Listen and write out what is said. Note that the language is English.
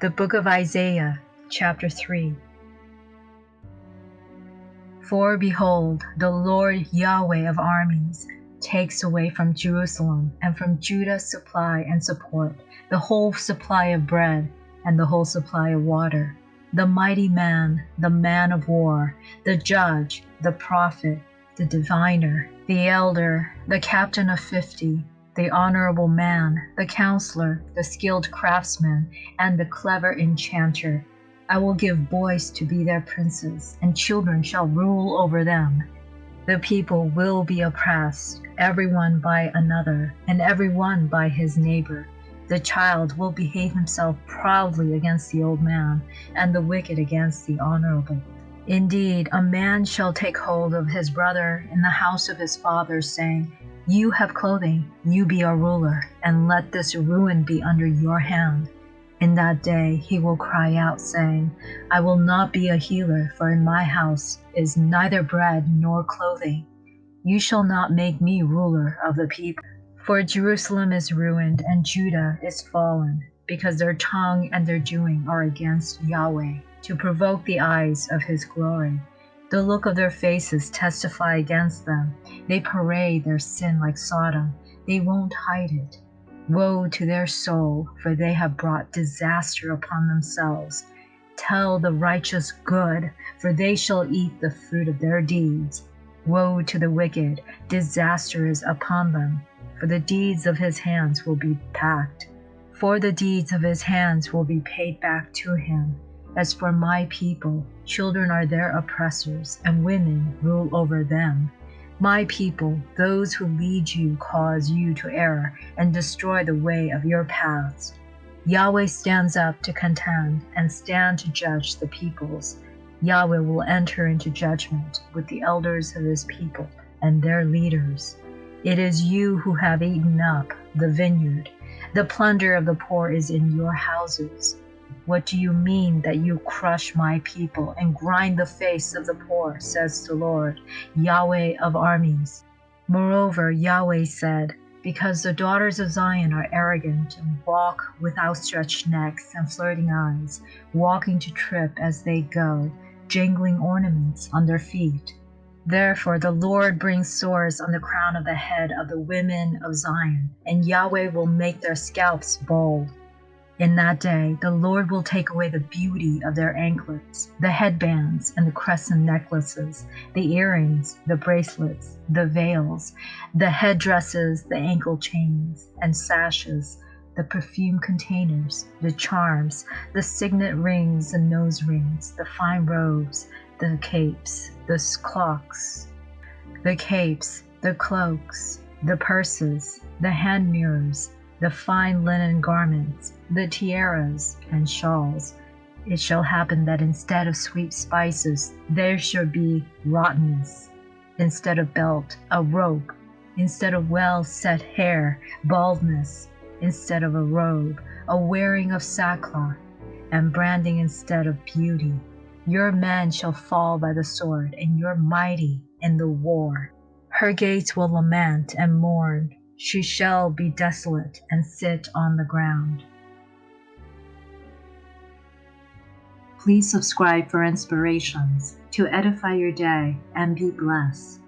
The book of Isaiah, chapter 3. For behold, the Lord Yahweh of Armies takes away from Jerusalem and from Judah supply and support, the whole supply of bread and the whole supply of water, the mighty man, the man of war, the judge, the prophet, the diviner, the elder, the captain of 50, the honorable man, the counselor, the skilled craftsman, and the clever enchanter. I will give boys to be their princes, and children shall rule over them. The people will be oppressed, everyone by another, and everyone by his neighbor. The child will behave himself proudly against the old man, and the wicked against the honorable. Indeed, a man shall take hold of his brother in the house of his father, saying, You have clothing, you be our ruler, and let this ruin be under your hand. In that day he will cry out, saying, I will not be a healer, for in my house is neither bread nor clothing. You shall not make me ruler of the people. For Jerusalem is ruined, and Judah is fallen, because their tongue and their doing are against Yahweh, to provoke the eyes of his glory. The look of their faces testify against them. They parade their sin like Sodom. They won't hide it. Woe to their soul, for they have brought disaster upon themselves. Tell the righteous good, for they shall eat the fruit of their deeds. Woe to the wicked, disaster is upon them, for the deeds of his hands will be packed. For the deeds of his hands will be paid back to him. As for my people, children are their oppressors, and women rule over them. My people, those who lead you cause you to err, and destroy the way of your paths. Yahweh stands up to contend, and stand to judge the peoples. Yahweh will enter into judgment with the elders of his people and their leaders. It is you who have eaten up the vineyard. The plunder of the poor is in your houses. What do you mean that you crush my people and grind the face of the poor, says the Lord, Yahweh of Armies? Moreover, Yahweh said, Because the daughters of Zion are arrogant and walk with outstretched necks and flirting eyes, walking to trip as they go, jangling ornaments on their feet. Therefore the Lord brings sores on the crown of the head of the women of Zion, and Yahweh will make their scalps bald. In that day, the Lord will take away the beauty of their anklets, the headbands and the crescent necklaces, the earrings, the bracelets, the veils, the headdresses, the ankle chains and sashes, the perfume containers, the charms, the signet rings and nose rings, the fine robes, the capes, the cloaks, the cloaks, the purses, the hand mirrors, the fine linen garments, the tiaras and shawls. It shall happen that instead of sweet spices, there shall be rottenness. Instead of belt, a rope. Instead of well-set hair, baldness. Instead of a robe, a wearing of sackcloth, and branding instead of beauty. Your men shall fall by the sword, and your mighty in the war. Her gates will lament and mourn. She shall be desolate and sit on the ground. Please subscribe for inspirations to edify your day and be blessed.